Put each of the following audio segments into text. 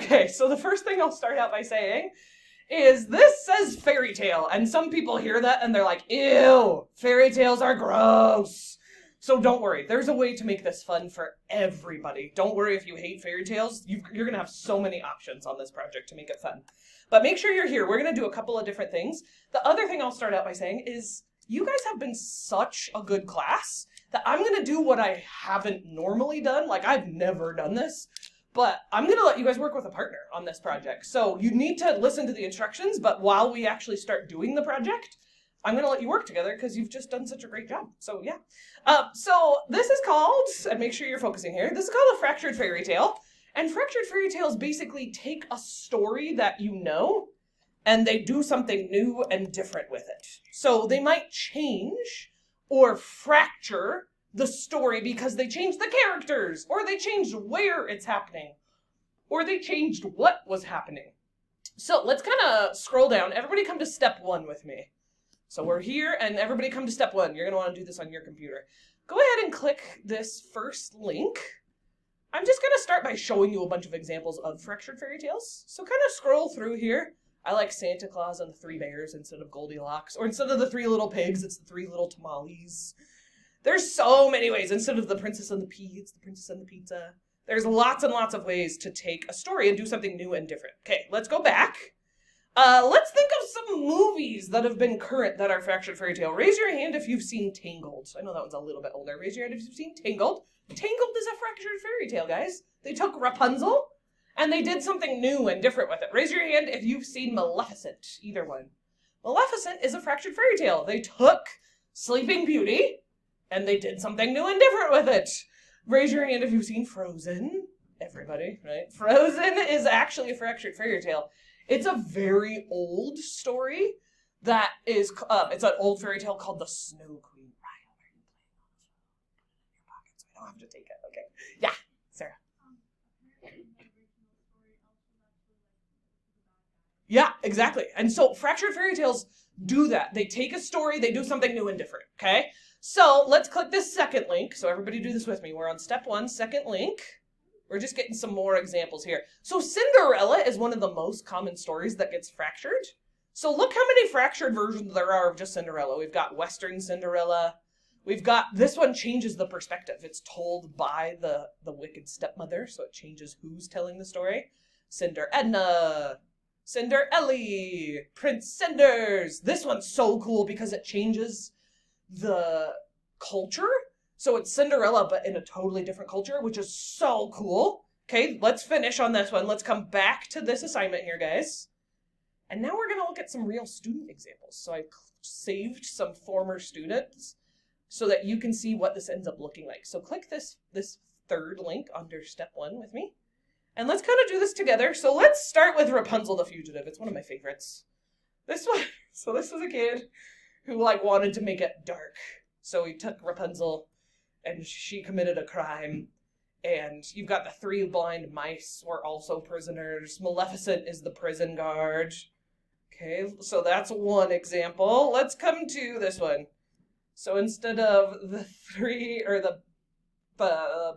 Okay, so the first thing I'll start out by saying is this says fairy tale, and some people hear that and they're like, ew, fairy tales are gross. So don't worry, there's a way to make this fun for everybody. Don't worry if you hate fairy tales, you're going to have so many options on this project to make it fun. But make sure you're here. We're going to do a couple of different things. The other thing I'll start out by saying is you guys have been such a good class that I'm going to do what I haven't normally done. Like, I've never done this. But I'm going to let you guys work with a partner on this project. So you need to listen to the instructions, but while we actually start doing the project, I'm going to let you work together because you've just done such a great job. So yeah. So this is called, and make sure you're focusing here, this is called a fractured fairy tale. And fractured fairy tales basically take a story that you know, and they do something new and different with it. So they might change or fracture the story because they changed the characters, or they changed where it's happening, or they changed what was happening. So let's kind of scroll down. Everybody come to step 1 with me. So we're here, and everybody come to step 1. You're going to want to do this on your computer. Go ahead and click this first link. I'm just going to start by showing you a bunch of examples of fractured fairy tales. So kind of scroll through here. I like Santa Claus and the 3 bears instead of Goldilocks, or instead of the 3 little pigs, it's the 3 little tamales. There's so many ways. Instead of the princess and the pea, it's the princess and the pizza. There's lots and lots of ways to take a story and do something new and different. Okay, let's go back. Let's think of some movies that have been current that are fractured fairy tale. Raise your hand if you've seen Tangled. I know that one's a little bit older. Raise your hand if you've seen Tangled. Tangled is a fractured fairy tale, guys. They took Rapunzel and they did something new and different with it. Raise your hand if you've seen Maleficent. Either one. Maleficent is a fractured fairy tale. They took Sleeping Beauty and they did something new and different with it. Raise your hand if you've seen Frozen. Everybody, right? Frozen is actually a fractured fairy tale. It's a very old story that is, it's an old fairy tale called The Snow Queen. Ryan, are you playing on the phone? Put it in your pocket so I don't have to take it. Okay. Yeah, Sarah. Yeah, exactly. And so fractured fairy tales do that. They take a story, they do something new and different, okay? So let's click this second link. So everybody do this with me. We're on step 1, second link. We're just getting some more examples here. So Cinderella is one of the most common stories that gets fractured. So look how many fractured versions there are of just Cinderella. We've got Western Cinderella. We've got, this one changes the perspective. It's told by the wicked stepmother, so it changes who's telling the story. Cinder Edna, Cinder Ellie, Prince Cinders. This one's so cool because it changes the culture. So it's Cinderella, but in a totally different culture, which is so cool. Okay, let's finish on this one. Let's come back to this assignment here, guys. And now we're going to look at some real student examples. So I saved some former students so that you can see what this ends up looking like. So click this third link under step 1 with me. And let's kind of do this together. So let's start with Rapunzel the Fugitive. It's one of my favorites. This was a kid who wanted to make it dark. So he took Rapunzel and she committed a crime. And you've got the 3 blind mice were also prisoners. Maleficent is the prison guard. Okay, so that's one example. Let's come to this one. So instead of the 3, or the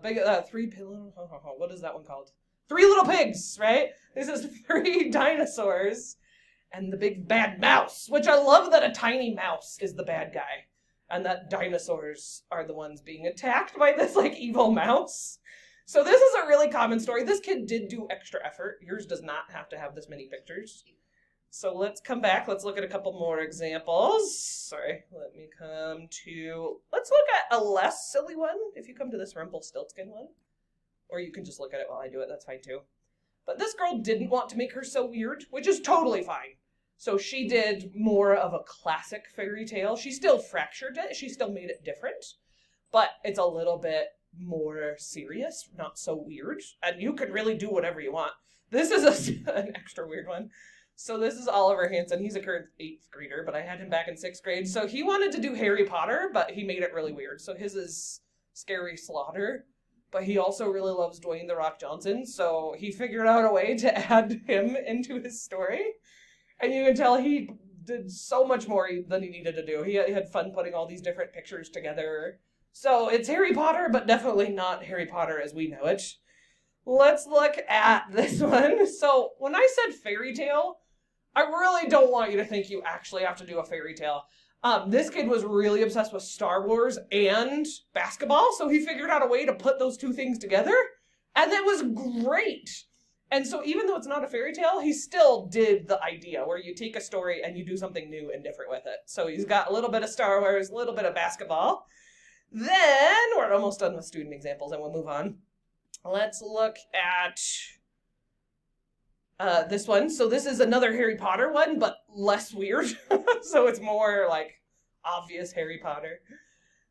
big 3 pillow, what is that one called? 3 little pigs, right? This is 3 dinosaurs and the big bad mouse, which I love that a tiny mouse is the bad guy and that dinosaurs are the ones being attacked by this evil mouse. So this is a really common story. This kid did do extra effort. Yours does not have to have this many pictures. So let's come back. Let's look at a couple more examples. Sorry, let's look at a less silly one. If you come to this Rumpelstiltskin one, or you can just look at it while I do it, that's fine too. But this girl didn't want to make her so weird, which is totally fine. So she did more of a classic fairy tale. She still fractured it. She still made it different, but it's a little bit more serious, not so weird. And you can really do whatever you want. This is an extra weird one. So this is Oliver Hansen. He's a current 8th grader, but I had him back in 6th grade. So he wanted to do Harry Potter, but he made it really weird. So his is Scary Slaughter, but he also really loves Dwayne The Rock Johnson. So he figured out a way to add him into his story. And you can tell he did so much more than he needed to do. He had fun putting all these different pictures together. So it's Harry Potter, but definitely not Harry Potter as we know it. let's look at this one. So when I said fairy tale, I really don't want you to think you actually have to do a fairy tale. This kid was really obsessed with Star Wars and basketball, so he figured out a way to put those two things together, and it was great. And so even though it's not a fairy tale, he still did the idea where you take a story and you do something new and different with it. So he's got a little bit of Star Wars, a little bit of basketball. Then we're almost done with student examples and we'll move on. Let's look at this one. So this is another Harry Potter one, but less weird. So it's more like obvious Harry Potter.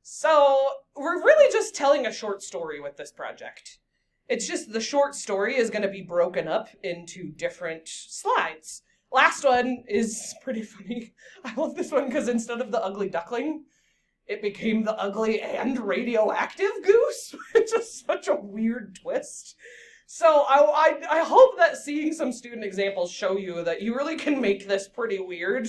So we're really just telling a short story with this project. It's just the short story is going to be broken up into different slides. Last one is pretty funny. I love this one because instead of the ugly duckling, it became the ugly and radioactive goose, which is such a weird twist. So I hope that seeing some student examples show you that you really can make this pretty weird.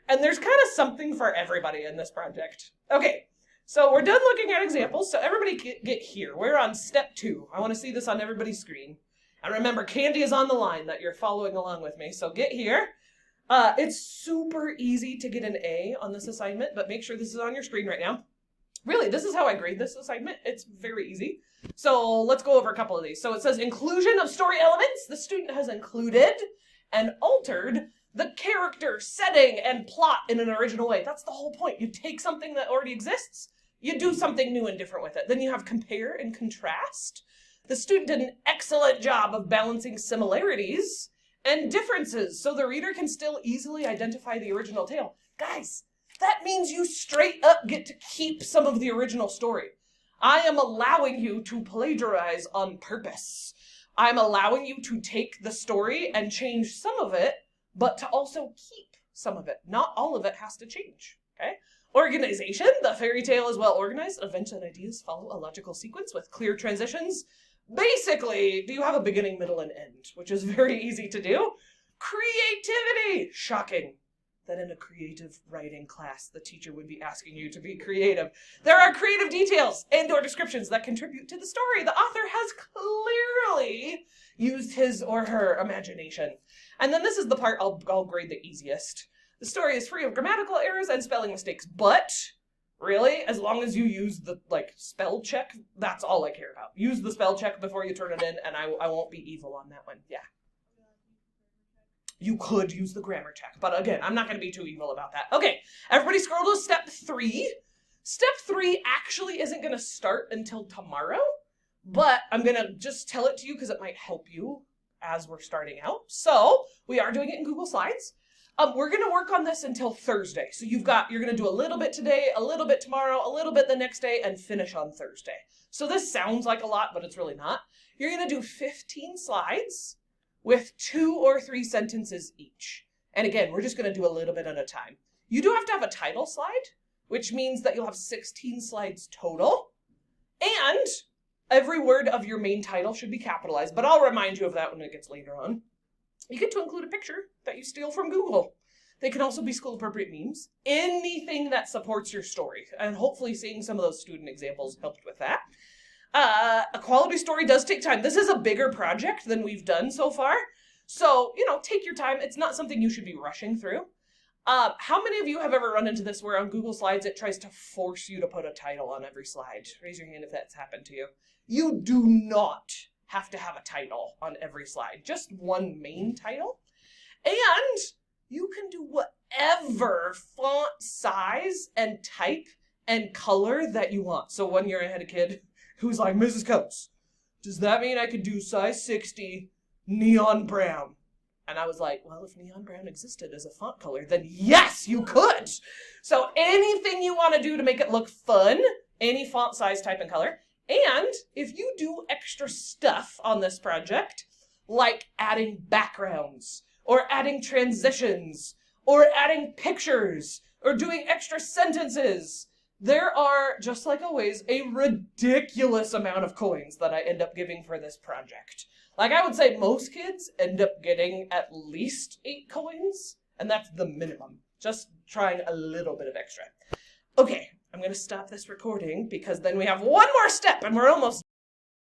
And there's kind of something for everybody in this project. Okay. So we're done looking at examples, so everybody get here. We're on step 2. I want to see this on everybody's screen. And remember, Candy is on the line that you're following along with me, so get here. It's super easy to get an A on this assignment, but make sure this is on your screen right now. Really, this is how I grade this assignment. It's very easy. So let's go over a couple of these. So it says inclusion of story elements. The student has included and altered the character, setting, and plot in an original way. That's the whole point. You take something that already exists, you do something new and different with it. Then you have compare and contrast. The student did an excellent job of balancing similarities and differences so the reader can still easily identify the original tale. Guys, that means you straight up get to keep some of the original story. I am allowing you to plagiarize on purpose. I'm allowing you to take the story and change some of it, but to also keep some of it. Not all of it has to change, okay? Organization. The fairy tale is well organized. Events and ideas follow a logical sequence with clear transitions. Basically, do you have a beginning, middle, and end? Which is very easy to do. Creativity. Shocking that in a creative writing class, the teacher would be asking you to be creative. There are creative details and/or descriptions that contribute to the story. The author has clearly used his or her imagination. And then this is the part I'll grade the easiest. The story is free of grammatical errors and spelling mistakes, but really, as long as you use the spell check, that's all I care about. Use the spell check before you turn it in, and I won't be evil on that one. Yeah. You could use the grammar check, but again, I'm not going to be too evil about that. Okay, everybody scroll to step 3. Step 3 actually isn't going to start until tomorrow, but I'm going to just tell it to you because it might help you as we're starting out. So we are doing it in Google Slides. We're going to work on this until Thursday. So you're going to do a little bit today, a little bit tomorrow, a little bit the next day, and finish on Thursday. So this sounds like a lot, but it's really not. You're going to do 15 slides with 2 or 3 sentences each. And again, we're just going to do a little bit at a time. You do have to have a title slide, which means that you'll have 16 slides total. And every word of your main title should be capitalized, but I'll remind you of that when it gets later on. You get to include a picture that you steal from Google. They can also be school-appropriate memes. Anything that supports your story. And hopefully seeing some of those student examples helped with that. A quality story does take time. This is a bigger project than we've done so far. So, take your time. It's not something you should be rushing through. How many of you have ever run into this where on Google Slides it tries to force you to put a title on every slide? Raise your hand if that's happened to you. You do not have to have a title on every slide. Just one main title. And you can do whatever font size and type and color that you want. So one year I had a kid who was like, Mrs. Coates, does that mean I could do size 60 neon brown? And I was like, well, if neon brown existed as a font color, then yes, you could. So anything you want to do to make it look fun, any font size, type, and color. And if you do extra stuff on this project, like adding backgrounds, or adding transitions, or adding pictures, or doing extra sentences, there are, just like always, a ridiculous amount of coins that I end up giving for this project. Like, I would say most kids end up getting at least 8 coins, and that's the minimum. Just trying a little bit of extra. Okay, I'm going to stop this recording because then we have one more step and we're almost